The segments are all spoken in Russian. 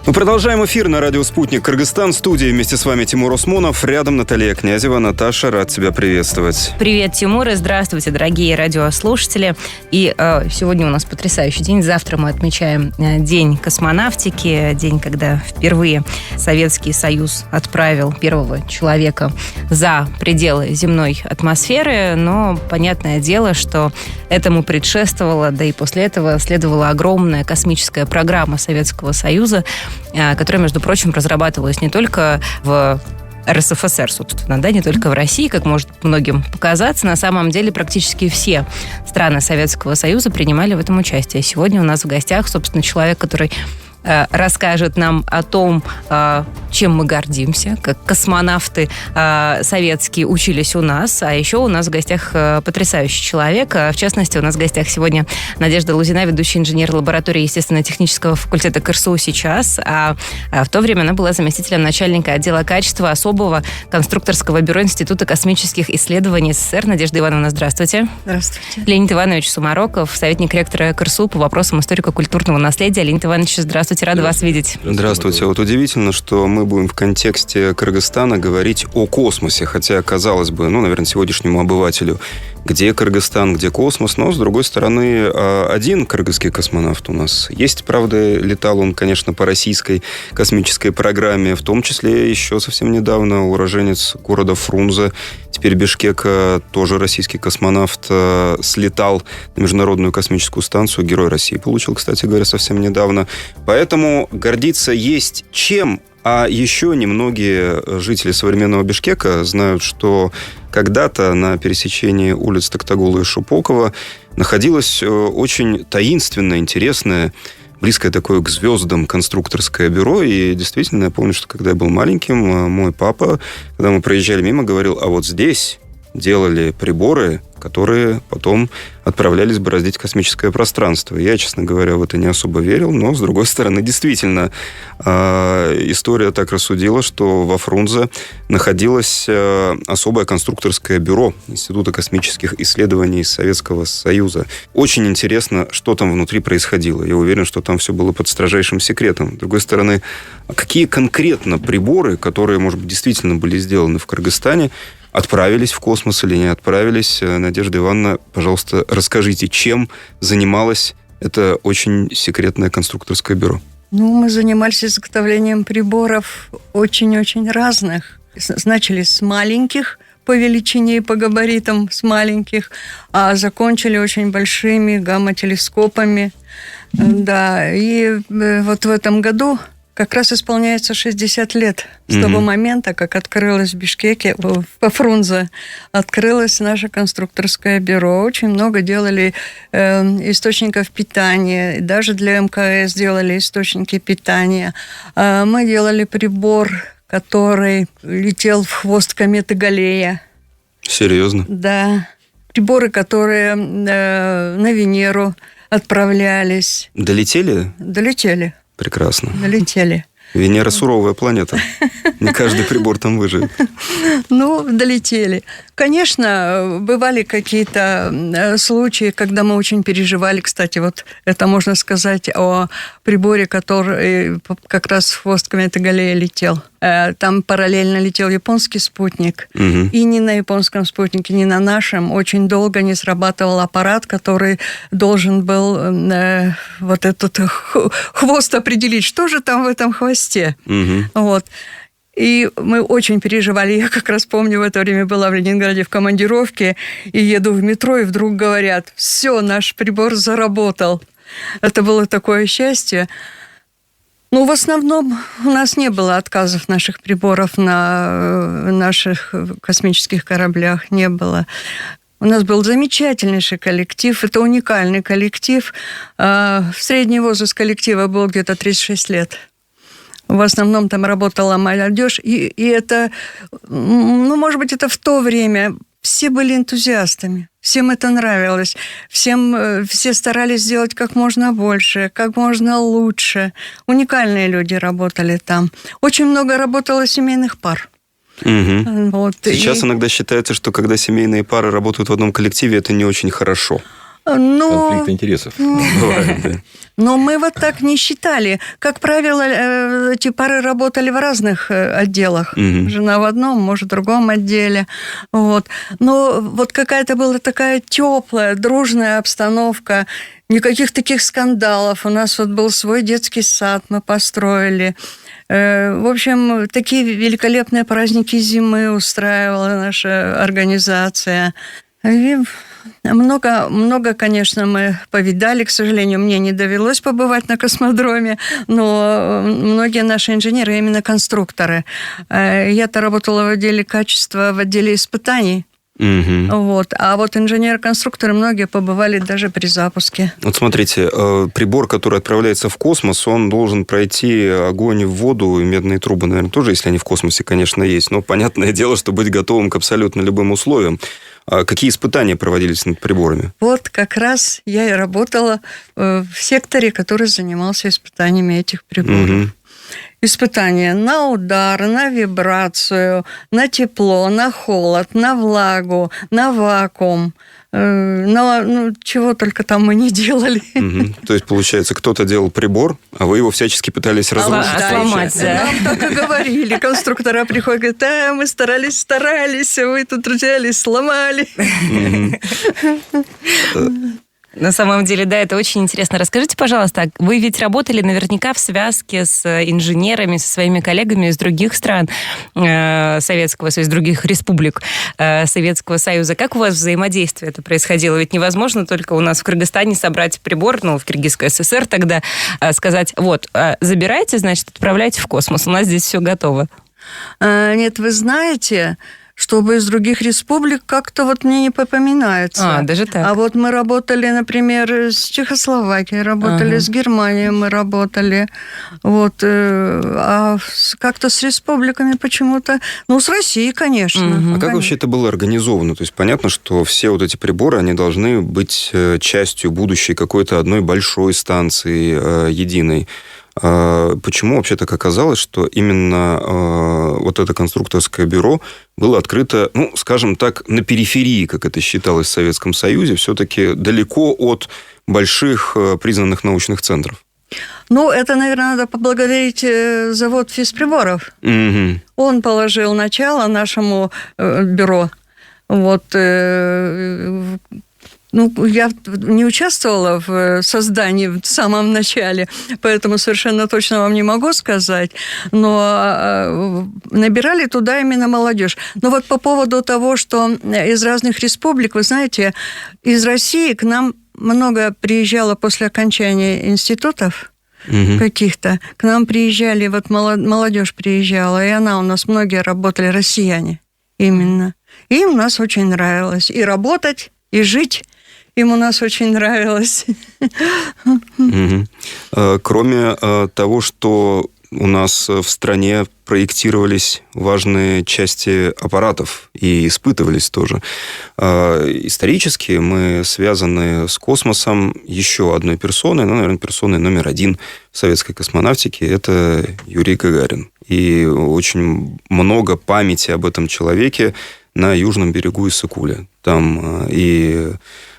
Мы продолжаем эфир на радио «Спутник Кыргызстан». В студии вместе с вами Тимур Осмонов. Рядом Наталья Князева. Наташа, рад тебя приветствовать. Привет, Тимур, и здравствуйте, дорогие радиослушатели. И сегодня у нас потрясающий день. Завтра мы отмечаем День космонавтики. День, когда впервые Советский Союз отправил первого человека за пределы земной атмосферы. Но понятное дело, что этому предшествовало, да и после этого следовала огромная космическая программа Советского Союза, которая, между прочим, разрабатывалась не только в РСФСР, собственно, да, не только в России, как может многим показаться. На самом деле практически все страны Советского Союза принимали в этом участие. Сегодня у нас в гостях, собственно, человек, который расскажет нам о том, чем мы гордимся, как космонавты советские учились у нас. А еще у нас в гостях потрясающий человек. В частности, у нас в гостях сегодня Надежда Лузина, ведущий инженер лаборатории естественно-технического факультета КРСУ сейчас. А в то время она была заместителем начальника отдела качества особого конструкторского бюро Института космических исследований СССР. Надежда Ивановна, здравствуйте. Здравствуйте. Леонид Иванович Сумароков, советник ректора КРСУ по вопросам историко-культурного наследия. Леонид Иванович, здравствуйте. Рада вас видеть. Здравствуйте. Вот удивительно, что мы будем в контексте Кыргызстана говорить о космосе, хотя, казалось бы, наверное, сегодняшнему обывателю, где Кыргызстан, где космос, но, с другой стороны, один кыргызский космонавт у нас есть. Правда, летал он, конечно, по российской космической программе, в том числе еще совсем недавно уроженец города Фрунзе, теперь Бишкека, тоже российский космонавт, слетал на Международную космическую станцию, Герой России получил, кстати говоря, совсем недавно. Поэтому гордиться есть чем. А еще немногие жители современного Бишкека знают, что когда-то на пересечении улиц Токтагула и Шупокова находилось очень таинственное, интересное, близкое такое к звездам конструкторское бюро. И действительно, я помню, что когда я был маленьким, мой папа, когда мы проезжали мимо, говорил, а вот здесь делали приборы, которые потом отправлялись бороздить космическое пространство. Я, честно говоря, в это не особо верил, но, с другой стороны, действительно, история так рассудила, что во Фрунзе находилось особое конструкторское бюро Института космических исследований Советского Союза. Очень интересно, что там внутри происходило. Я уверен, что там все было под строжайшим секретом. С другой стороны, какие конкретно приборы, которые, может быть, действительно были сделаны в Кыргызстане, отправились в космос или не отправились? Надежда Ивановна, пожалуйста, расскажите, чем занималось это очень секретное конструкторское бюро? Мы занимались изготовлением приборов очень-очень разных. Начали с маленьких по величине и по габаритам, с маленьких, а закончили очень большими гамма-телескопами. Да, и вот в этом году как раз исполняется 60 лет с того момента, как открылось в Бишкеке, во Фрунзе, открылось наше конструкторское бюро. Очень много делали источников питания, даже для МКС делали источники питания. Мы делали прибор, который летел в хвост кометы Галлея. Серьезно? Да. Приборы, которые на Венеру отправлялись. Долетели? Долетели. Прекрасно. Долетели. Венера суровая планета. Не каждый прибор там выживет. Долетели. Конечно, бывали какие-то случаи, когда мы очень переживали. Кстати, вот это можно сказать о приборе, который как раз в хвост кометы Галлея летел. Там параллельно летел японский спутник. И ни на японском спутнике, ни на нашем очень долго не срабатывал аппарат, который должен был вот этот хвост определить, что же там в этом хвосте. Вот. И мы очень переживали. Я как раз помню, в это время была в Ленинграде в командировке, и еду в метро, и вдруг говорят, все, наш прибор заработал. Это было такое счастье. В основном у нас не было отказов наших приборов на наших космических кораблях, не было. У нас был замечательнейший коллектив, это уникальный коллектив. Средний возраст коллектива был где-то 36 лет. В основном там работала молодежь, и это, может быть, это в то время все были энтузиастами, всем это нравилось, все старались сделать как можно больше, как можно лучше. Уникальные люди работали там. Очень много работало семейных пар. Сейчас иногда считается, что когда семейные пары работают в одном коллективе, это не очень хорошо. конфликт интересов. Бывает, да. Но мы вот так не считали. Как правило, эти пары работали в разных отделах. Жена в одном, муж в другом отделе. Вот. Но вот какая-то была такая теплая, дружная обстановка. Никаких таких скандалов. У нас вот был свой детский сад, мы построили. В общем, такие великолепные праздники зимы устраивала наша организация. И много, конечно, мы повидали. К сожалению, мне не довелось побывать на космодроме, но многие наши инженеры именно конструкторы. Я-то работала в отделе качества, в отделе испытаний. Вот. А вот инженеры-конструкторы многие побывали даже при запуске. Вот смотрите, прибор, который отправляется в космос, он должен пройти огонь в воду, и медные трубы, наверное, тоже, если они в космосе, конечно, есть. Но понятное дело, что быть готовым к абсолютно любым условиям. А какие испытания проводились над приборами? Вот как раз я и работала в секторе, который занимался испытаниями этих приборов. Испытания на удар, на вибрацию, на тепло, на холод, на влагу, на вакуум. Чего только там мы не делали. То есть, получается, кто-то делал прибор, а вы его всячески пытались разрушить. Сломать, да. Нам так и говорили. Конструктора приходят, говорят, мы старались, вы тут взялись, сломали. На самом деле, да, это очень интересно. Расскажите, пожалуйста, вы ведь работали наверняка в связке с инженерами, со своими коллегами из других стран Советского Союза, из других республик Советского Союза. Как у вас взаимодействие это происходило? Ведь невозможно только у нас в Кыргызстане собрать прибор, в Киргизской ССР тогда сказать, вот, забирайте, значит, отправляйте в космос, у нас здесь все готово. Нет, вы знаете, чтобы из других республик как-то вот мне не попоминается. Даже так. А вот мы работали, например, с Чехословакией, работали с Германией, мы работали. Вот. А как-то с республиками почему-то... с Россией, конечно. А как вообще это было организовано? То есть, понятно, что все вот эти приборы, они должны быть частью будущей какой-то одной большой станции единой. Почему вообще так оказалось, что именно вот это конструкторское бюро было открыто, скажем так, на периферии, как это считалось в Советском Союзе, все-таки далеко от больших признанных научных центров? Это, наверное, надо поблагодарить завод физприборов. Он положил начало нашему бюро. Вот. Я не участвовала в создании в самом начале, поэтому совершенно точно вам не могу сказать, но набирали туда именно молодежь. Но вот по поводу того, что из разных республик, вы знаете, из России к нам много приезжало после окончания институтов каких-то. К нам приезжали, вот молодежь приезжала, и она у нас, многие работали, россияне именно. Им у нас очень нравилось и работать, и жить. Им у нас очень нравилось. Кроме того, что у нас в стране проектировались важные части аппаратов и испытывались тоже, исторически мы связаны с космосом еще одной персоной, наверное, персоной номер один в советской космонавтике, это Юрий Гагарин. И очень много памяти об этом человеке на южном берегу Иссык-Куля. Там и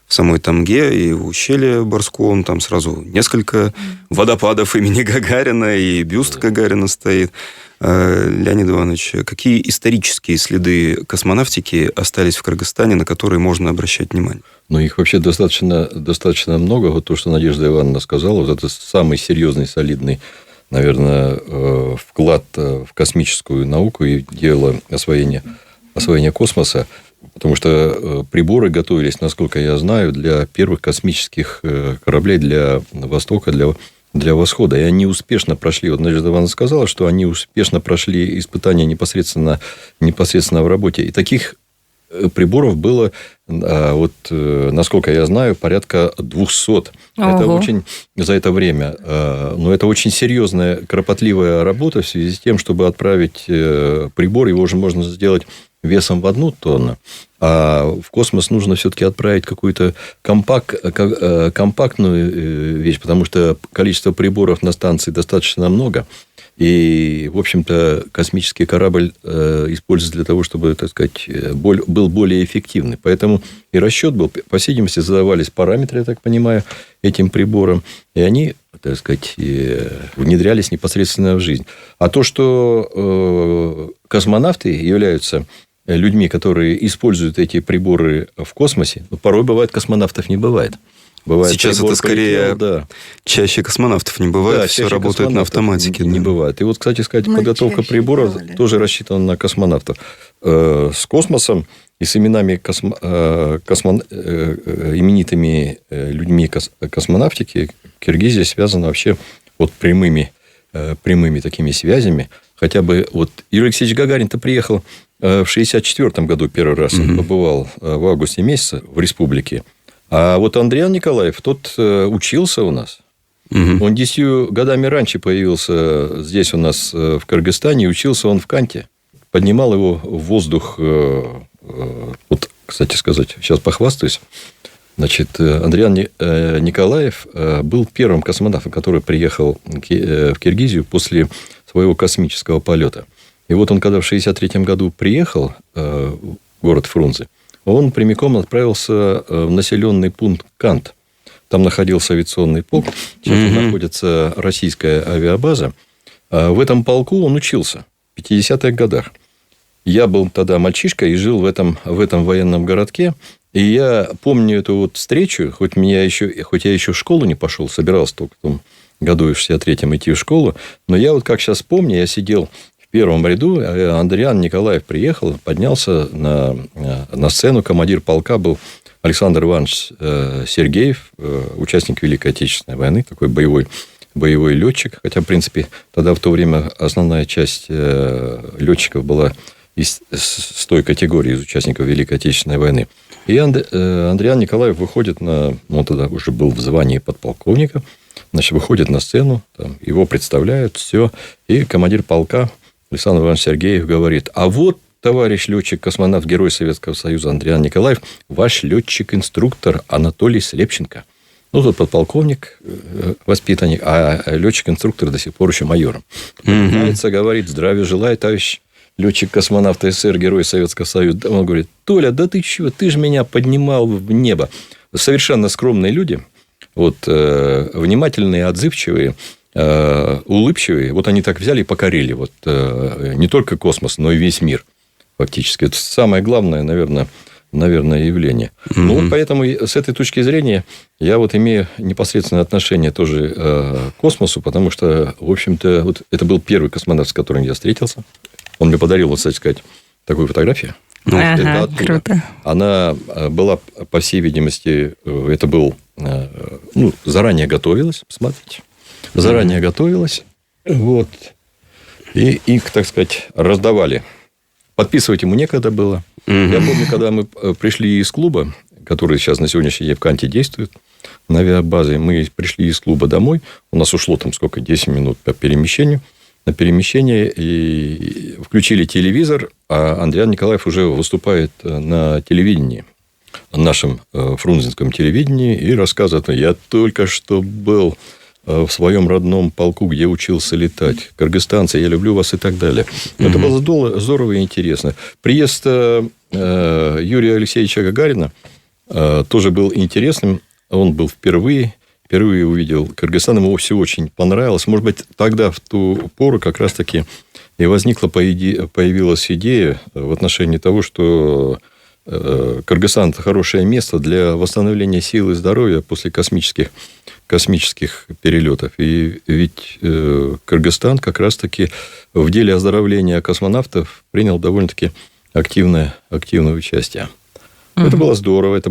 в самой Тамге, и в ущелье Барском, там сразу несколько водопадов имени Гагарина, и бюст Гагарина стоит. Леонид Иванович, какие исторические следы космонавтики остались в Кыргызстане, на которые можно обращать внимание? Их вообще достаточно много. Вот то, что Надежда Ивановна сказала, вот это самый серьезный, солидный, наверное, вклад в космическую науку и дело освоения космоса. Потому что приборы готовились, насколько я знаю, для первых космических кораблей для Востока, для Восхода. И они успешно прошли. Вот Надежда Ивановна сказала, что они успешно прошли испытания непосредственно в работе. И таких приборов было, насколько я знаю, порядка 200. Ого. Это очень за это время. Но это очень серьезная, кропотливая работа в связи с тем, чтобы отправить прибор. Его уже можно сделать весом в 1 тонну. А в космос нужно все-таки отправить какую-то компактную вещь, потому что количество приборов на станции достаточно много. И, в общем-то, космический корабль используется для того, чтобы, так сказать, был более эффективный. Поэтому и расчет был, по всей видимости, задавались параметры, я так понимаю, этим приборам. И они, так сказать, внедрялись непосредственно в жизнь. А то, что космонавты являются людьми, которые используют эти приборы в космосе, порой бывает, космонавтов не бывает. Бывает, сейчас это скорее чаще космонавтов не бывает, да, все работает на автоматике. Не бывает. И вот, кстати сказать, подготовка прибора тоже рассчитана на космонавтов. С космосом и с именами именитыми людьми космонавтики Киргизия связана вообще вот прямыми такими связями. Хотя бы вот Юрий Алексеевич Гагарин-то приехал в 1964 году первый раз. Он побывал в августе месяце в республике. А вот Андриан Николаев, тот учился у нас. Он 10 годами раньше появился здесь у нас в Кыргызстане. И учился он в Канте. Поднимал его в воздух. Вот, кстати сказать, сейчас похвастаюсь. Значит, Андриан Николаев был первым космонавтом, который приехал в Киргизию после своего космического полета. И вот он, когда в 1963 году приехал в город Фрунзе, он прямиком отправился в населенный пункт Кант. Там находился авиационный полк. Сейчас находится российская авиабаза. В этом полку он учился в 50-х годах. Я был тогда мальчишкой и жил в этом военном городке. И я помню эту вот встречу, хоть я еще в школу не пошел, собирался только в том году, в 63-м, идти в школу. Но я вот как сейчас помню, я сидел в первом ряду, Андриан Николаев приехал, поднялся на сцену. Командир полка был Александр Иванович Сергеев, участник Великой Отечественной войны, такой боевой летчик. Хотя, в принципе, тогда в то время основная часть летчиков была с той категории из участников Великой Отечественной войны. И Андриан Николаев выходит он тогда уже был в звании подполковника, значит, выходит на сцену, там, его представляют, все, и командир полка Александр Иванович Сергеев говорит: а вот, товарищ летчик-космонавт, герой Советского Союза Андриан Николаев, ваш летчик-инструктор Анатолий Слепченко. Ну, тот подполковник, воспитанник, а летчик-инструктор до сих пор еще майором. Поднимается, говорит: здравия желаю, товарищ летчик-космонавт СССР, герой Советского Союза. Он говорит: Толя, да ты чего, ты же меня поднимал в небо. Совершенно скромные люди, вот, внимательные, отзывчивые, улыбчивые. Вот они так взяли и покорили вот, не только космос, но и весь мир фактически. Это самое главное, наверное, явление. Ну, поэтому с этой точки зрения я вот имею непосредственное отношение тоже к космосу, потому что, в общем-то, вот это был первый космонавт, с которым я встретился. Он мне подарил, вот, кстати сказать, такую фотографию. Ну, ага, круто. Она была, по всей видимости, это был... Ну, заранее готовилась, смотрите. Заранее готовилась. Вот. И их, так сказать, раздавали. Подписывать ему некогда было. Я помню, когда мы пришли из клуба, который сейчас на сегодняшний день в Канте действует, на авиабазе, мы пришли из клуба домой. У нас ушло там сколько? 10 минут по перемещению. На перемещение и включили телевизор, а Андриан Николаев уже выступает на телевидении, на нашем фрунзенском телевидении, и рассказывает: я только что был в своем родном полку, где учился летать. Кыргызстанцы, я люблю вас и так далее. Это было здорово и интересно. Приезд Юрия Алексеевича Гагарина тоже был интересным. Он был впервые увидел Кыргызстан, ему все очень понравилось. Может быть, тогда, в ту пору, как раз-таки и появилась идея в отношении того, что Кыргызстан – это хорошее место для восстановления сил и здоровья после космических перелетов. И ведь Кыргызстан как раз-таки в деле оздоровления космонавтов принял довольно-таки активное участие. Это было здорово, это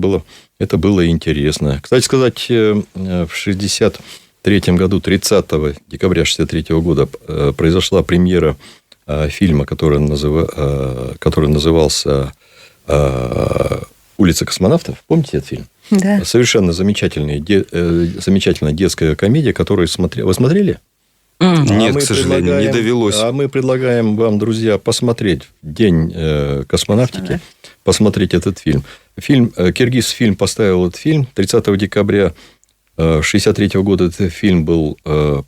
было интересно. Кстати сказать, в 1963 году, 30 декабря 1963 года, произошла премьера фильма, который назывался «Улица космонавтов». Помните этот фильм? Да. Совершенно замечательная детская комедия, которую вы смотрели? Нет, к сожалению, не довелось. А мы предлагаем вам, друзья, посмотреть День космонавтики. посмотреть этот фильм. Киргиз фильм поставил этот фильм. 30 декабря 1963 года этот фильм был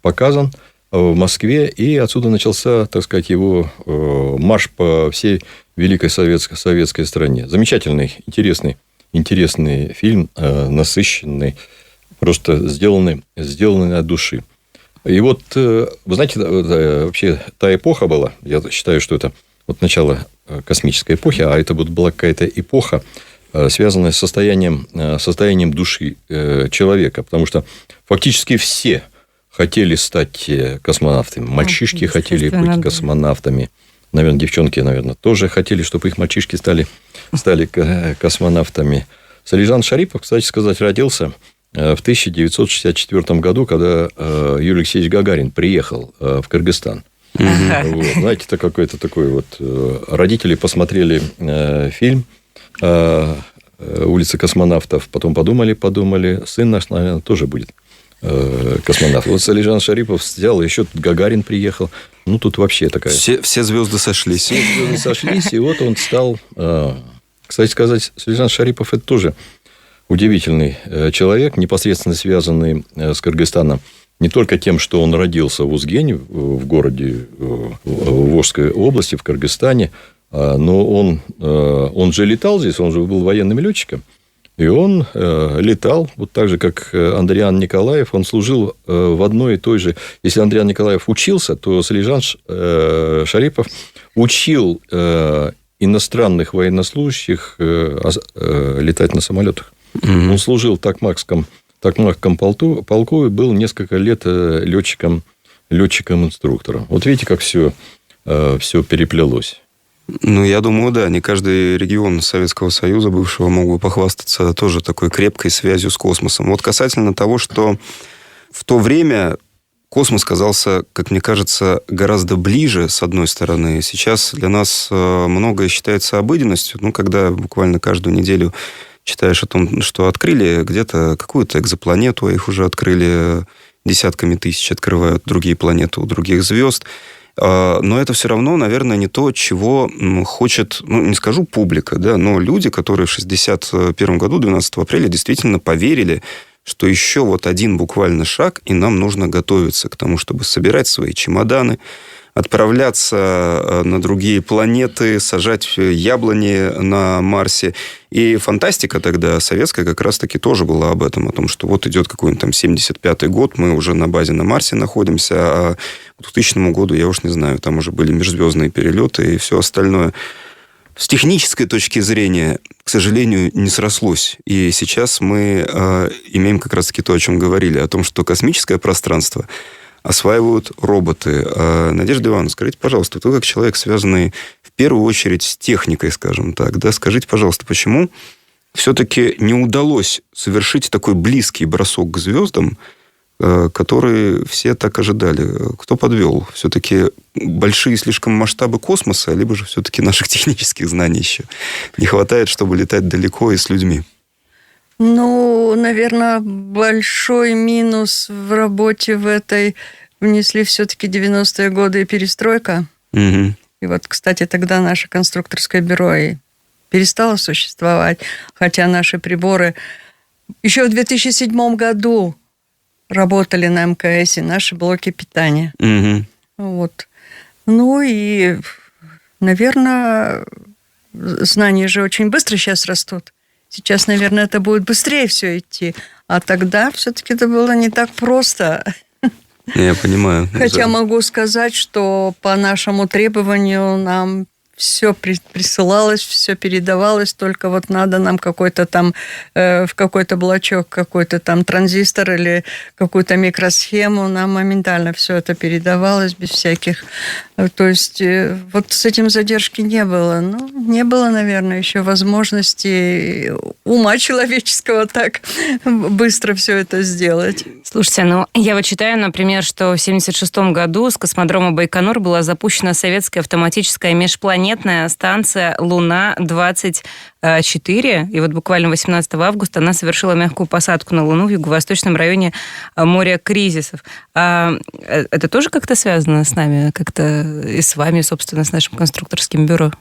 показан в Москве, и отсюда начался, так сказать, его марш по всей великой советской стране. Замечательный, интересный фильм, насыщенный, просто сделанный от души. И вот, вы знаете, вообще та эпоха была, я считаю, что это вот начало космической эпохи, а это вот была какая-то эпоха, связанная с состоянием души человека, потому что фактически все хотели стать космонавтами. Мальчишки хотели быть космонавтами. Наверное, девчонки, тоже хотели, чтобы их мальчишки стали космонавтами. Салижан Шарипов, кстати сказать, родился в 1964 году, когда Юрий Алексеевич Гагарин приехал в Кыргызстан. Вот. Знаете, это какой-то такой вот... Родители посмотрели фильм «Улица космонавтов», потом подумали, сын наш, наверное, тоже будет космонавт. Вот Салижан Шарипов взял, еще тут Гагарин приехал. Ну, тут вообще такая... Все звезды сошлись. Все звезды сошлись, и вот он стал... Кстати сказать, Салижан Шарипов – это тоже удивительный человек, непосредственно связанный с Кыргызстаном. Не только тем, что он родился в Узгене, в городе, в Волжской области, в Кыргызстане, но он же летал здесь, он же был военным летчиком. И он летал, вот так же, как Андриан Николаев, он служил в одной и той же... Если Андриан Николаев учился, то Салижан Шарипов учил иностранных военнослужащих летать на самолетах. Mm-hmm. Он служил в Токмакском полку и был несколько лет летчиком-инструктором. Вот видите, как все переплелось. Ну, я думаю, да, не каждый регион Советского Союза бывшего мог бы похвастаться тоже такой крепкой связью с космосом. Вот касательно того, что в то время космос казался, как мне кажется, гораздо ближе, с одной стороны. Сейчас для нас многое считается обыденностью. Ну, когда буквально каждую неделю читаешь о том, что открыли где-то какую-то экзопланету, а их уже открыли десятками тысяч, открывают другие планеты у других звезд. Но это все равно, наверное, не то, чего хочет, ну, не скажу публика, да, но люди, которые в 1961 году, 12 апреля, действительно поверили, что еще вот один буквально шаг, и нам нужно готовиться к тому, чтобы собирать свои чемоданы, отправляться на другие планеты, сажать яблони на Марсе. И фантастика тогда советская как раз-таки тоже была об этом, о том, что вот идет какой-нибудь там 75-й год, мы уже на базе на Марсе находимся, а к 2000 году, я уж не знаю, там уже были межзвездные перелеты и все остальное. С технической точки зрения, к сожалению, не срослось. И сейчас мы имеем как раз-таки то, о чем говорили, о том, что космическое пространство осваивают роботы. Надежда Ивановна, скажите, пожалуйста, вы как человек, связанный в первую очередь с техникой, скажем так, да, скажите, пожалуйста, почему все-таки не удалось совершить такой близкий бросок к звездам, который все так ожидали? Кто подвел? Все-таки большие слишком масштабы космоса, либо же все-таки наших технических знаний еще не хватает, чтобы летать далеко и с людьми? Ну, наверное, большой минус в работе в этой внесли все-таки 90-е годы и перестройка. Угу. И вот, кстати, тогда наше конструкторское бюро и перестало существовать, хотя наши приборы еще в 2007 году работали на МКСе, наши блоки питания. Угу. Вот. Ну и, наверное, знания же очень быстро сейчас растут. Сейчас, наверное, это будет быстрее все идти. А тогда все-таки это было не так просто. Я понимаю. Хотя могу сказать, что по нашему требованию нам все присылалось, все передавалось, только вот надо нам какой-то там, в какой-то блочок, какой-то там транзистор или какую-то микросхему, нам моментально все это передавалось без всяких... То есть вот с этим задержки не было. Ну, не было, наверное, еще возможности ума человеческого так быстро все это сделать. Слушайте, ну, я вот читаю, например, что в 1976 году с космодрома Байконур была запущена советская автоматическая межпланетная станция «Луна-24». И вот буквально 18 августа она совершила мягкую посадку на Луну в юго-восточном районе моря Кризисов. Это тоже как-то связано с нами? Как-то и с вами, собственно, с нашим конструкторским бюро?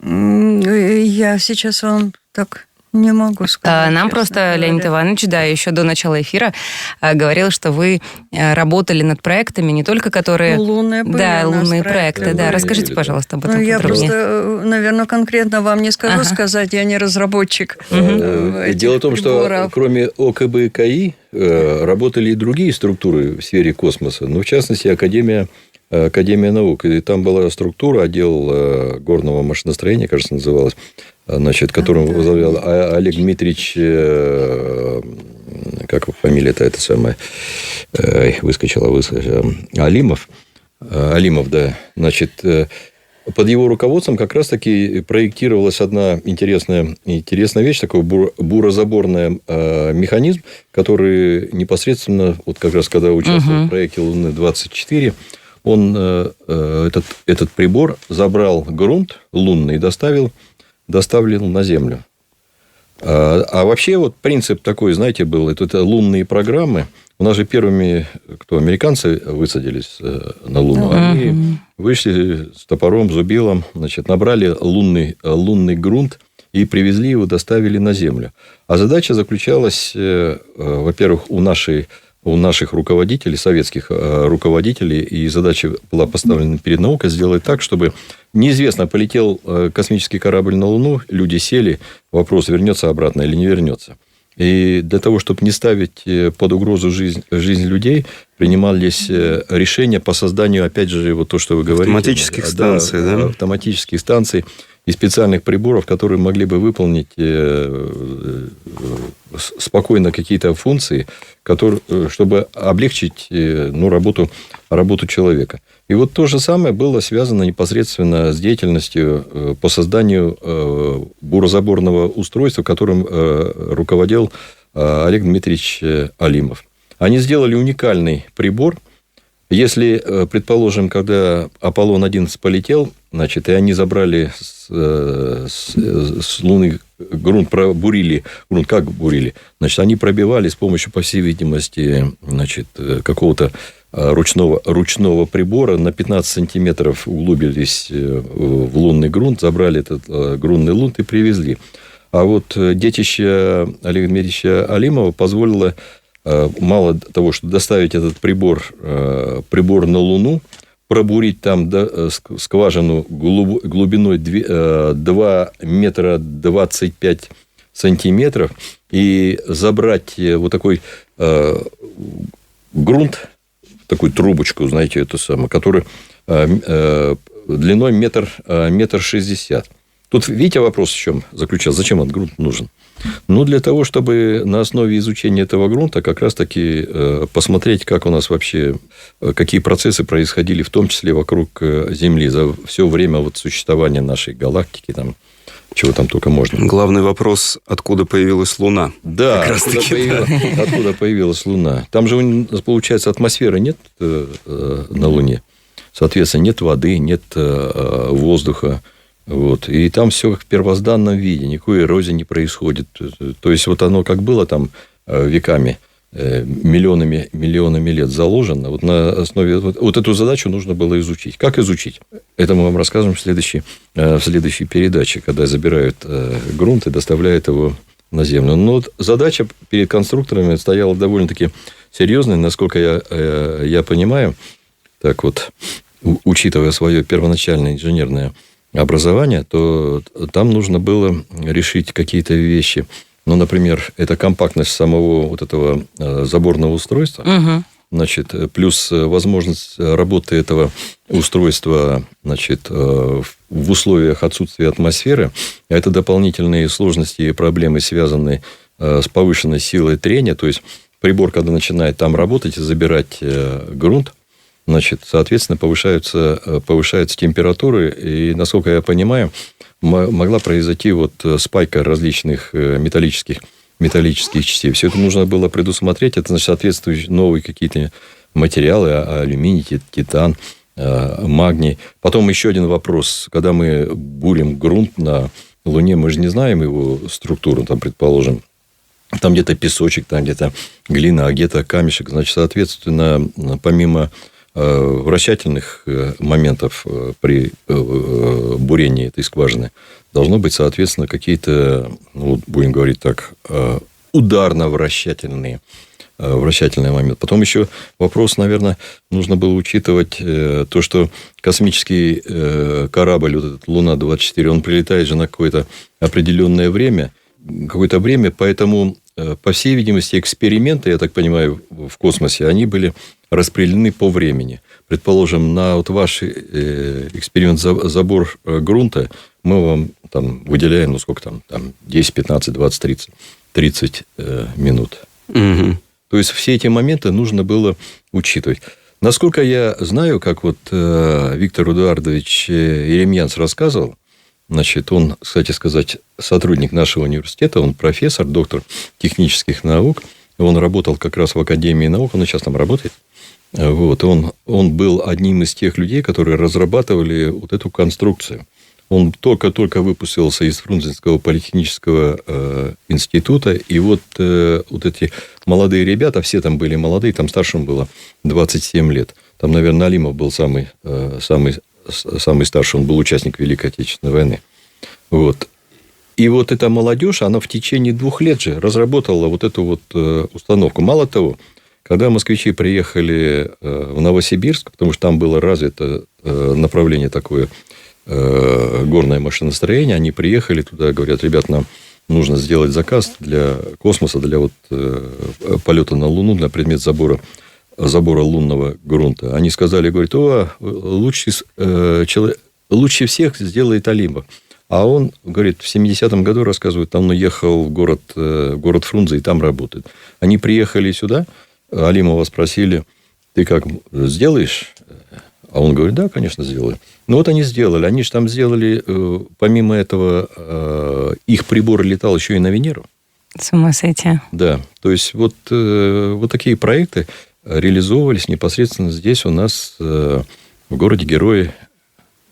Я сейчас вам так не могу сказать. Нам просто Леонид Иванович, еще до начала эфира говорил, что вы работали над проектами, не только которые... Лунные были. Да, у нас лунные проекты. Да, расскажите, пожалуйста, об этом я подробнее. просто, наверное, конкретно вам не скажу сказать, я не разработчик. Дело в том, что кроме ОКБ и КАИ работали и другие структуры в сфере космоса. Ну, в частности, Академия наук. И там была структура, отдел горного машиностроения, кажется, называлась, значит, которым возглавлял Олег Дмитриевич, как фамилия-то эта самая, выскочила, Алимов, да, значит, под его руководством как раз-таки проектировалась одна интересная вещь, такой буразаборный механизм, который непосредственно, вот как раз когда участвовал в проекте Луны-24, он, этот прибор, забрал грунт лунный и доставил на Землю. А вообще вот принцип такой, знаете, был, это лунные программы. У нас же первыми, американцы высадились на Луну, они вышли с топором, зубилом, значит, набрали лунный грунт и привезли его, доставили на Землю. А задача заключалась, во-первых, у наших руководителей, советских руководителей, и задача была поставлена перед наукой сделать так, чтобы неизвестно, полетел космический корабль на Луну, люди сели, вопрос, вернется обратно или не вернется. И для того, чтобы не ставить под угрозу жизнь людей, принимались решения по созданию, опять же, вот то, что вы говорите. Автоматических станций, да? Автоматических станций и специальных приборов, которые могли бы выполнить спокойно какие-то функции, чтобы облегчить работу человека. И вот то же самое было связано непосредственно с деятельностью по созданию буразаборного устройства, которым руководил Олег Дмитриевич Алимов. Они сделали уникальный прибор. Если, предположим, когда Аполлон-11 полетел, значит, и они забрали с Луны грунт, пробурили. Грунт как бурили? Значит, они пробивали с помощью, по всей видимости, значит, какого-то ручного прибора на 15 сантиметров углубились в лунный грунт, забрали этот грунтный лунт и привезли. А вот детище Олега Дмитриевича Алимова позволило, мало того, что доставить этот прибор на Луну, пробурить там скважину глубиной 2 метра 25 сантиметров и забрать вот такой грунт, такую трубочку, знаете, эту самую, которая длиной метр 60. Тут, видите, вопрос в чем заключался? Зачем этот грунт нужен? Ну, для того, чтобы на основе изучения этого грунта как раз-таки посмотреть, как у нас вообще, какие процессы происходили, в том числе вокруг Земли, за все время вот существования нашей галактики, там, чего там только можно. Главный вопрос, откуда появилась Луна? Да, откуда появилась Луна. Там же, получается, атмосферы нет на Луне. Соответственно, нет воды, нет воздуха. Вот. И там все как в первозданном виде, никакой эрозии не происходит. То есть, вот оно как было там веками, миллионами лет заложено. Вот на основе вот эту задачу нужно было изучить. Как изучить? Это мы вам расскажем в следующей передаче, когда забирают грунт и доставляют его на Землю. Но вот задача перед конструкторами стояла довольно-таки серьезная, насколько я понимаю. Так вот, учитывая свое первоначальное инженерное образование, то там нужно было решить какие-то вещи. Ну, например, это компактность самого вот этого заборного устройства, значит, плюс возможность работы этого устройства, значит, в условиях отсутствия атмосферы. Это дополнительные сложности и проблемы, связанные с повышенной силой трения. То есть, прибор, когда начинает там работать и забирать грунт, значит, соответственно, повышаются температуры, и, насколько я понимаю, могла произойти вот спайка различных металлических частей. Все это нужно было предусмотреть. Это, значит, соответствующие новые какие-то материалы, алюминий, титан, магний. Потом еще один вопрос. Когда мы бурим грунт на Луне, мы же не знаем его структуру, там, предположим. Там где-то песочек, там где-то глина, а где-то камешек. Значит, соответственно, помимо вращательных моментов при бурении этой скважины должно быть, соответственно, какие-то, ну, будем говорить так, ударно-вращательные момент. Потом еще вопрос, наверное, нужно было учитывать то, что космический корабль, вот этот Луна-24, он прилетает же на какое-то определенное время, поэтому, по всей видимости, эксперименты, я так понимаю, в космосе, они были распределены по времени. Предположим, на вот ваш эксперимент забор грунта мы вам там выделяем, ну, сколько там 10, 15, 20, 30 минут. Угу. То есть, все эти моменты нужно было учитывать. Насколько я знаю, как вот Виктор Эдуардович Еремьянц рассказывал, значит, он, кстати сказать, сотрудник нашего университета, он профессор, доктор технических наук, он работал как раз в Академии наук, он сейчас там работает. Вот, он был одним из тех людей, которые разрабатывали вот эту конструкцию. Он только-только выпустился из Фрунзенского политехнического института, и вот эти молодые ребята, все там были молодые, там старшим было 27 лет. Там, наверное, Налимов был самый старший, он был участник Великой Отечественной войны. Вот. И вот эта молодежь, она в течение 2 лет же разработала вот эту вот установку. Мало того, когда москвичи приехали в Новосибирск, потому что там было развито направление такое, горное машиностроение, они приехали туда, говорят: ребят, нам нужно сделать заказ для космоса, для вот полета на Луну, на предмет забора лунного грунта. Они сказали, говорят: лучше всех сделает Алимов. А он, говорит, в 70-м году, рассказывает, там уехал в город Фрунзе, и там работает. Они приехали сюда, Алимова спросили: ты как, сделаешь? А он говорит: да, конечно, сделаю. Ну, вот они сделали. Они же там сделали, помимо этого, их прибор летал еще и на Венеру. С ума сойти. Да. То есть, вот такие проекты реализовывались непосредственно здесь у нас, в городе-герое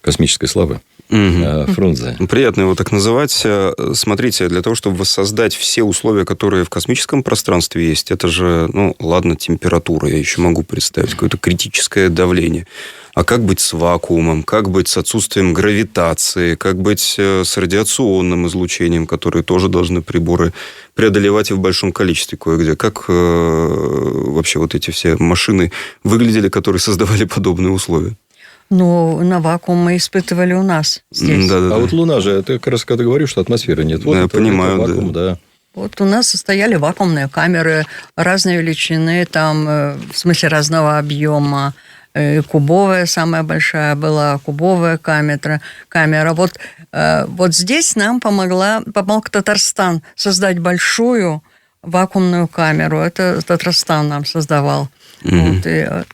космической славы. Фрунзе. Приятно его так называть. Смотрите, для того, чтобы воссоздать все условия, которые в космическом пространстве есть, это же, ладно, температура, я еще могу представить, какое-то критическое давление. А как быть с вакуумом, как быть с отсутствием гравитации, как быть с радиационным излучением, которые тоже должны приборы преодолевать и в большом количестве кое-где. Как вообще вот эти все машины выглядели, которые создавали подобные условия? Ну, на вакуум мы испытывали у нас здесь. Да. А вот Луна же, это как раз когда говорю, что атмосферы нет. Вот я понимаю, это вакуум, да. Вот у нас стояли вакуумные камеры разной величины, там, в смысле разного объема. Кубовая самая большая была, кубовая камера. Вот здесь нам помог Татарстан создать большую вакуумную камеру. Это Татарстан нам создавал. Вот,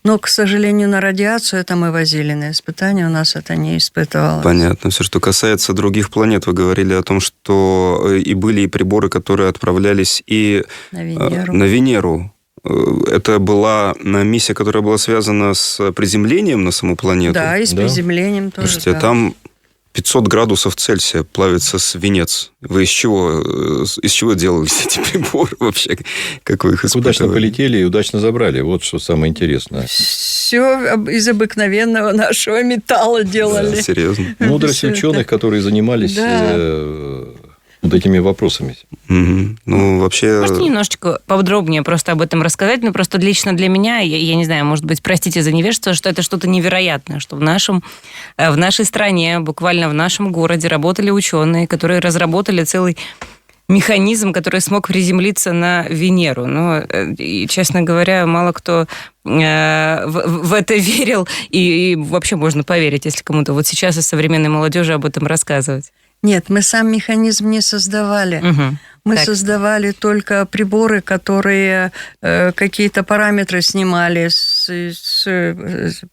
но, к сожалению, на радиацию это мы возили на испытания, у нас это не испытывалось. Понятно. Все, что касается других планет, вы говорили о том, что и были и приборы, которые отправлялись и на Венеру. Это была миссия, которая была связана с приземлением на саму планету? Да, и с приземлением тоже. Слушайте, там 500 градусов Цельсия плавится свинец. Вы из чего делались эти приборы вообще? Как вы их испытывали? Удачно полетели и удачно забрали. Вот что самое интересное. Все из обыкновенного нашего металла делали. Да, серьезно. Мудрость ученых, которые занимались вот этими вопросами. Ну, вообще... Можете немножечко подробнее просто об этом рассказать? Ну, просто лично для меня, я не знаю, может быть, простите за невежество, что это что-то невероятное, что в нашей стране, буквально в нашем городе работали ученые, которые разработали целый механизм, который смог приземлиться на Венеру. Но, и, честно говоря, мало кто в это верил, и вообще можно поверить, если кому-то вот сейчас из современной молодежи об этом рассказывать. Нет, мы сам механизм не создавали. Мы создавали только приборы, которые какие-то параметры снимали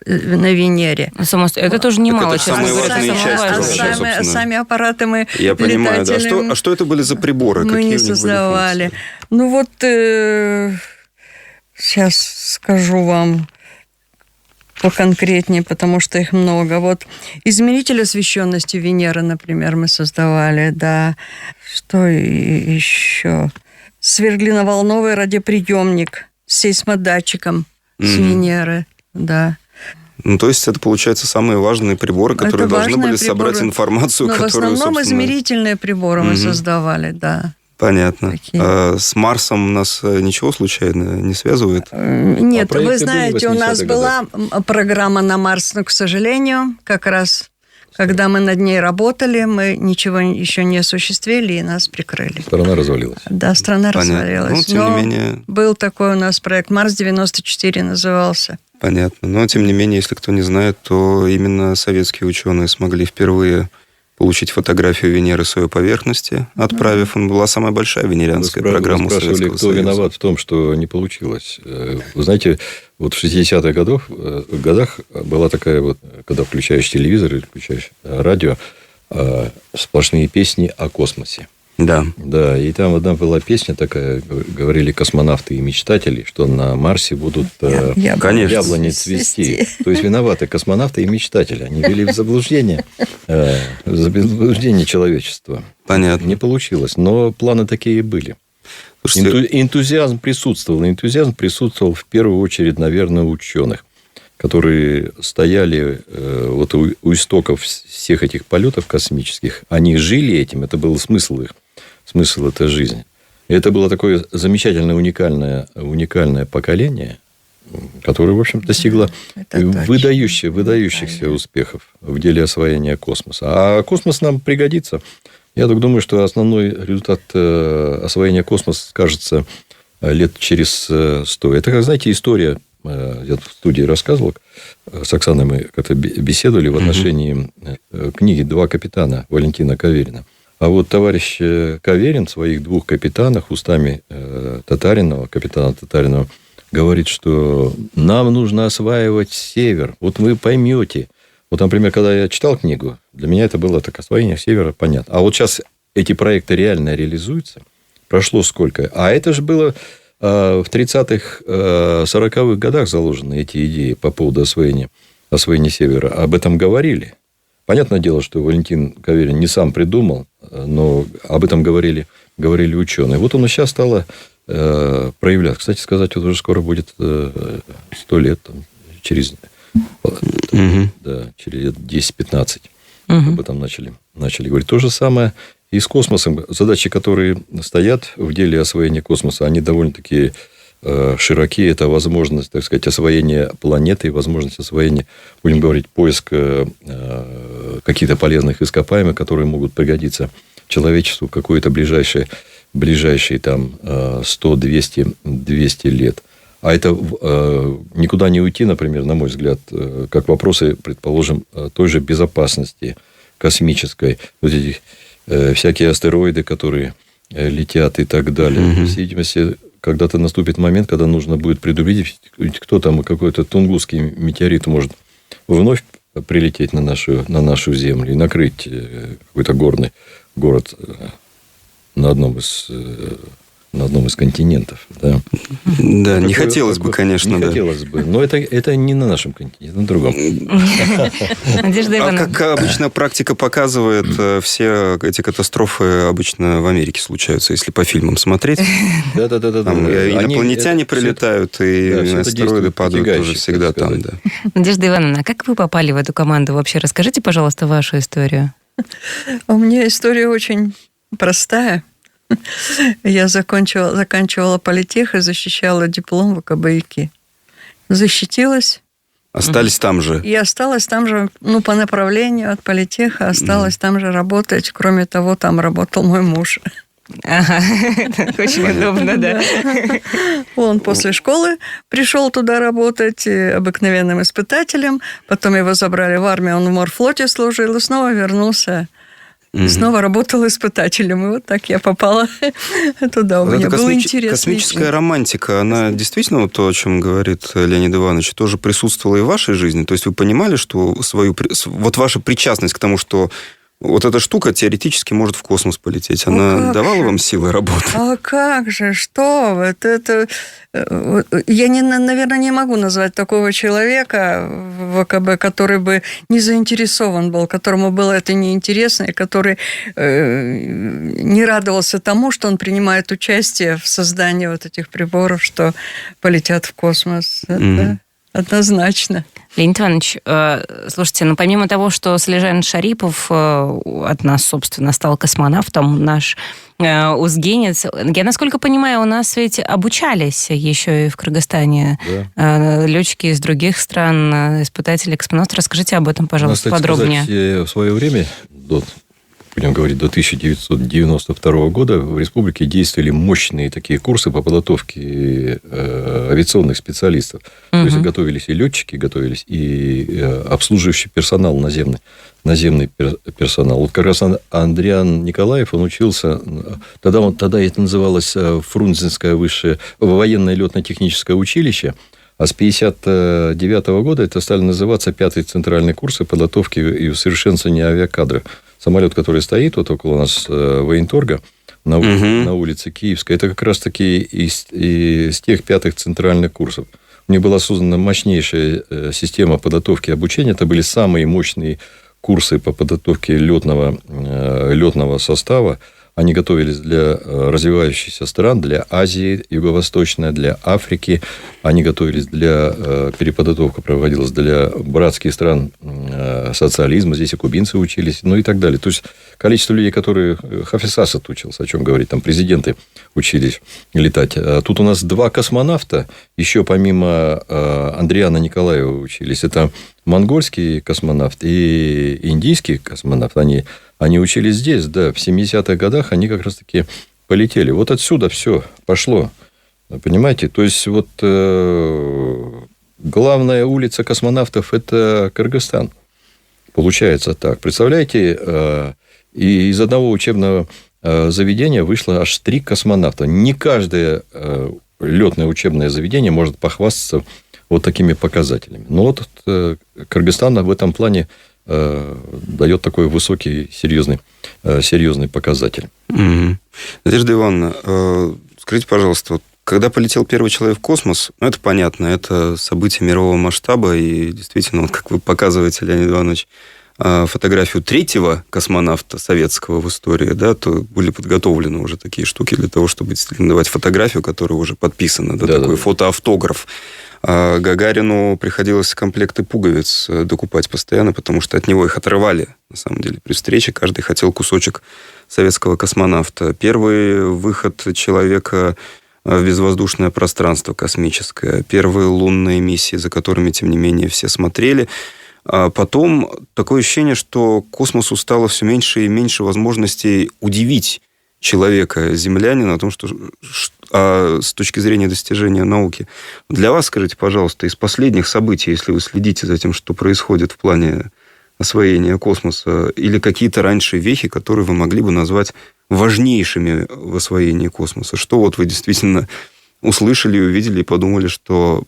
на Венере. Это тоже немало. Это самые важные части. Сами аппараты мы Я понимаю, да. А что это были за приборы? Мы не создавали. Ну вот, сейчас скажу вам поконкретнее, потому что их много. Вот измеритель освещенности Венеры, например, мы создавали, да. Что еще? Свердлиноволновый радиоприемник с сейсмодатчиком с Венеры, да. Ну, то есть это, получается, самые важные приборы, которые должны были собрать информацию, но которую, в основном собственно... измерительные приборы мы создавали, да. Понятно. Такие. А с Марсом нас ничего случайно не связывает? Нет, вы знаете, у нас была программа на Марс, но, к сожалению, как раз когда мы над ней работали, мы ничего еще не осуществили, и нас прикрыли. Страна развалилась. Да, страна развалилась. Ну, тем не менее... был такой у нас проект «Марс-94» назывался. Понятно. Но, тем не менее, если кто не знает, то именно советские ученые смогли впервые получить фотографию Венеры с ее поверхности, отправив. Была самая большая венерианская программа Советского Союза. Вы спрашивали, кто виноват в том, что не получилось. Вы знаете, вот в 60-х годах была такая вот, когда включаешь телевизор или включаешь радио, сплошные песни о космосе. Да. Да, и там одна была песня такая, говорили космонавты и мечтатели, что на Марсе будут яблони цвести. То есть виноваты космонавты и мечтатели. Они ввели в заблуждение человечества. Понятно. Не получилось, но планы такие были. Слушайте, энтузиазм присутствовал. Энтузиазм присутствовал в первую очередь, наверное, у ученых, которые стояли вот у истоков всех этих полетов космических. Они жили этим, это был смысл их. Смысл этой жизни. И это было такое замечательное, уникальное поколение, которое, в общем, достигло выдающихся успехов в деле освоения космоса. А космос нам пригодится. Я так думаю, что основной результат освоения космоса скажется лет через 100. Это, как знаете, история. Я в студии рассказывал, с Оксаной мы как-то беседовали в отношении книги «Два капитана» Валентина Каверина. А вот товарищ Каверин в своих двух капитанах устами капитана Татаринова, говорит, что нам нужно осваивать север. Вот вы поймете. Вот, например, когда я читал книгу, для меня это было так: освоение севера, понятно. А вот сейчас эти проекты реально реализуются. Прошло сколько? А это же было в 30-х, 40-х годах заложены эти идеи по поводу освоения севера. Об этом говорили. Понятное дело, что Валентин Каверин не сам придумал, но об этом говорили ученые. Вот оно сейчас стало проявляться. Кстати сказать, вот уже скоро будет 100 лет, через лет 10-15 об этом начали говорить. То же самое и с космосом. Задачи, которые стоят в деле освоения космоса, они довольно-таки широки. Это возможность, так сказать, освоения планеты, возможность освоения, будем говорить, поиск каких-то полезных ископаемых, которые могут пригодиться человечеству в какое-то ближайшие там 100-200 лет. А это никуда не уйти, например, на мой взгляд, как вопросы, предположим, той же безопасности космической. Вот эти всякие астероиды, которые летят и так далее. В видимости, когда-то наступит момент, когда нужно будет предупредить, кто там, какой-то тунгусский метеорит может вновь прилететь на нашу Землю и накрыть какой-то горный город на одном из континентов. Да, да, не хотелось бы, конечно. Не хотелось бы. Но это не на нашем континенте, на другом. Надежда Ивановна. Как обычно практика показывает, все эти катастрофы обычно в Америке случаются, если по фильмам смотреть. Да. Там инопланетяне прилетают, и астероиды падают тоже всегда там. Надежда Ивановна, как вы попали в эту команду вообще? Расскажите, пожалуйста, вашу историю. У меня история очень простая. Я заканчивала политех и защищала диплом ВКБ-ИКИ. Защитилась. Остались там же. И осталась там же, по направлению от политеха, осталась там же работать. Кроме того, там работал мой муж. Ага, очень удобно, да. Он после школы пришел туда работать обыкновенным испытателем. Потом его забрали в армию, он в морфлоте служил и снова вернулся. И снова работала испытателем. И вот так я попала туда. У меня был интересный. Космическая романтика, она действительно, то, о чем говорит Леонид Иванович, тоже присутствовала и в вашей жизни? То есть вы понимали, что вот ваша причастность к тому, что вот эта штука теоретически может в космос полететь, она давала вам силы работы? А как же, что вы? Я, наверное, не могу назвать такого человека в ВКБ, который бы не заинтересован был, которому было это неинтересно, и который не радовался тому, что он принимает участие в создании вот этих приборов, что полетят в космос. однозначно. Леонид Иванович, слушайте, помимо того, что Слежан Шарипов от нас, собственно, стал космонавтом, наш узгенец, я, насколько понимаю, у нас ведь обучались еще и в Кыргызстане летчики из других стран, испытатели космонавты. Расскажите об этом, пожалуйста, подробнее. Сказать, в свое время, будем говорить, до 1992 года в республике действовали мощные такие курсы по подготовке авиационных специалистов. То есть готовились и летчики, готовились и обслуживающий персонал, наземный персонал. Вот как раз Андриан Николаев, он учился, тогда это называлось Фрунзенское высшее военное летно-техническое училище, а с 1959 года это стали называться 5-й центральный курс подготовки и усовершенствования авиакадра. Самолет, который стоит вот около нас военторга на улице Киевской, это как раз-таки из тех 5-х центральных курсов. У них была создана мощнейшая система подготовки и обучения. Это были самые мощные курсы по подготовке летного состава. Они готовились для развивающихся стран, для Азии Юго-Восточной, для Африки. Они готовились переподготовка проводилась для братских стран социализма. Здесь и кубинцы учились, и так далее. То есть, количество людей, которые... Хафиз Асад учился, о чем говорить. Там президенты учились летать. А тут у нас 2 космонавта, еще помимо Андриана Николаева учились. Это монгольский космонавт и индийский космонавт. Они учились здесь, да, в 70-х годах они как раз-таки полетели. Вот отсюда все пошло, понимаете? То есть, вот главная улица космонавтов – это Кыргызстан. Получается так. Представляете, и из одного учебного заведения вышло аж 3 космонавта. Не каждое летное учебное заведение может похвастаться вот такими показателями. Но вот Кыргызстан в этом плане дает такой высокий, серьезный показатель. Надежда Ивановна, скажите, пожалуйста, когда полетел первый человек в космос, это понятно, это событие мирового масштаба, и действительно, вот как вы показываете, Леонид Иванович, фотографию 3-го космонавта советского в истории, да, то были подготовлены уже такие штуки для того, чтобы действительно давать фотографию, которая уже подписана, такой фотоавтограф. А Гагарину приходилось комплекты пуговиц докупать постоянно, потому что от него их отрывали, на самом деле. При встрече каждый хотел кусочек советского космонавта. Первый выход человека в безвоздушное пространство космическое. Первые лунные миссии, за которыми, тем не менее, все смотрели. А потом такое ощущение, что космосу стало все меньше и меньше возможностей удивить человека, землянина, о том, что с точки зрения достижения науки. Для вас, скажите, пожалуйста, из последних событий, если вы следите за тем, что происходит в плане освоения космоса, или какие-то раньше вехи, которые вы могли бы назвать важнейшими в освоении космоса? Что вот вы действительно услышали, увидели и подумали, что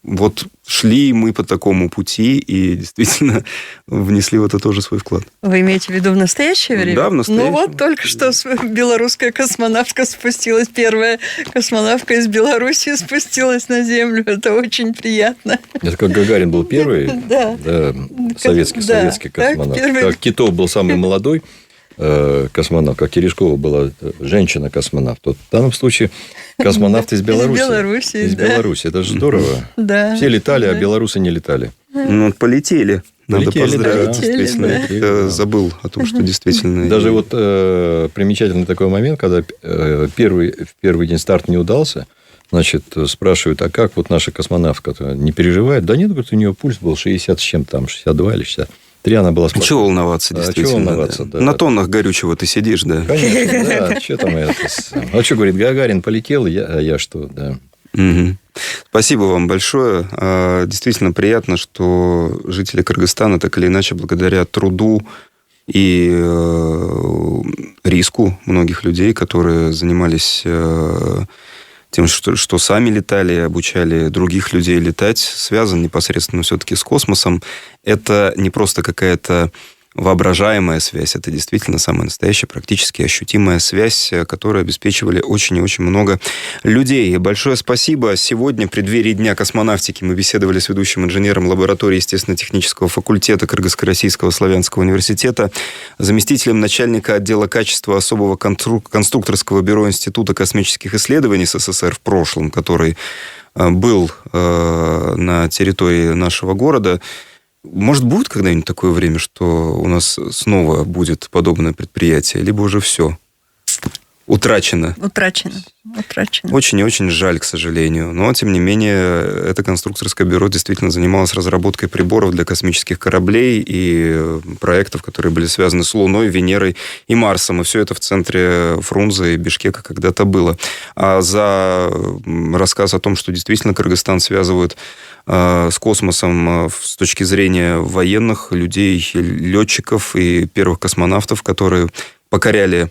вот шли мы по такому пути и действительно внесли в это тоже свой вклад? Вы имеете в виду в настоящее время? Да, в настоящее. Ну вот только что белорусская космонавтка спустилась, первая космонавтка из Белоруссии спустилась на Землю. Это очень приятно. Это как Гагарин был первый, советский космонавт. Как Титов был самый молодой космонавт, как Терешкова была женщина-космонавт. Вот в данном случае космонавт из Беларуси. Из Беларуси. Это же здорово. Да. Все летали, а белорусы не летали. Ну, полетели. Надо поздравить. Действительно. Я забыл о том, что действительно... Даже вот примечательный такой момент, когда в первый день старт не удался, значит, спрашивают, а как вот наша космонавтка не переживает? Да нет, говорит, у нее пульс был 60 с чем-то, там, 62 или 63, она была спокойна. Чего волноваться, действительно? Чего волноваться, да. На тоннах горючего ты сидишь, да? Конечно, да. Что там это? А что, говорит, Гагарин полетел, я что, да. Угу. Спасибо вам большое. Действительно приятно, что жители Кыргызстана так или иначе благодаря труду и риску многих людей, которые занимались тем, что сами летали, обучали других людей летать, связан непосредственно все-таки с космосом. Это не просто какая-то воображаемая связь, это действительно самая настоящая, практически ощутимая связь, которую обеспечивали очень и очень много людей. Большое спасибо. Сегодня, в преддверии Дня космонавтики, мы беседовали с ведущим инженером лаборатории естественно-технического факультета Кыргызско-Российского славянского университета, заместителем начальника отдела качества особого конструкторского бюро Института космических исследований СССР в прошлом, который был на территории нашего города. Может, будет когда-нибудь такое время, что у нас снова будет подобное предприятие, либо уже все утрачено? Утрачено. Очень и очень жаль, к сожалению. Но, тем не менее, это конструкторское бюро действительно занималось разработкой приборов для космических кораблей и проектов, которые были связаны с Луной, Венерой и Марсом. И все это в центре Фрунзе и Бишкека когда-то было. А за рассказ о том, что действительно Кыргызстан связывают с космосом с точки зрения военных, людей, летчиков и первых космонавтов, которые покоряли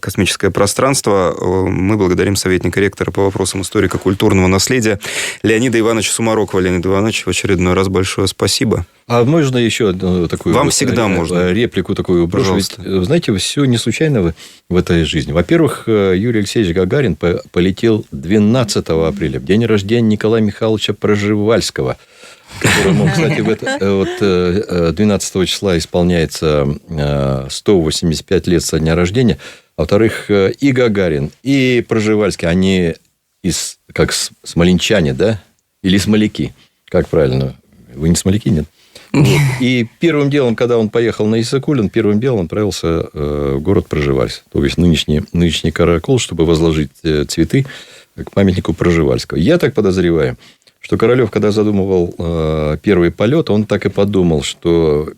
космическое пространство. Мы благодарим советника ректора по вопросам историко-культурного наследия Леонида Ивановича Сумарокова. Леонид Иванович, в очередной раз большое спасибо. А можно еще одну такую... Вам всегда можно. Реплику такую брошу. Пожалуйста. Ведь, знаете, все не случайно в этой жизни. Во-первых, Юрий Алексеевич Гагарин полетел 12 апреля, в день рождения Николая Михайловича Пржевальского, которому, кстати, 12 числа исполняется 185 лет со дня рождения. А во-вторых, и Гагарин, и Пржевальский, они как смоленчане, да? Или смоляки? Как правильно? Вы не смоляки, нет? И первым делом, когда он поехал на Иссык-Куль, первым делом отправился в город Пржевальск, то есть нынешний Каракол, чтобы возложить цветы к памятнику Пржевальского. Я так подозреваю, что Королев, когда задумывал первый полет, он так и подумал, что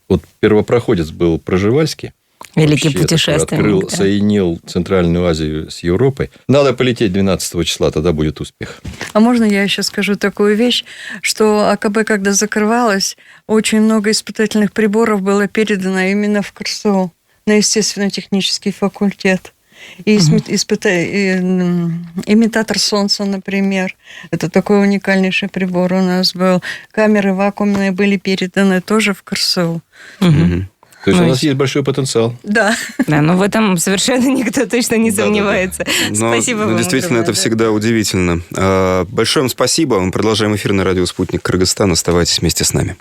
вот первопроходец был Пржевальский, великий путешественник, соединил Центральную Азию с Европой. Надо полететь 12 числа, тогда будет успех. А можно я еще скажу такую вещь, что АКБ, когда закрывалась, очень много испытательных приборов было передано именно в КРСУ, на естественно-технический факультет. И имитатор Солнца, например. Это такой уникальнейший прибор у нас был. Камеры вакуумные были переданы тоже в КРСУ. То есть, у нас есть большой потенциал. Да. Да, но в этом совершенно никто точно не сомневается. Спасибо вам. Действительно, это всегда удивительно. Большое вам спасибо. Мы продолжаем эфир на радио «Спутник Кыргызстан». Оставайтесь вместе с нами.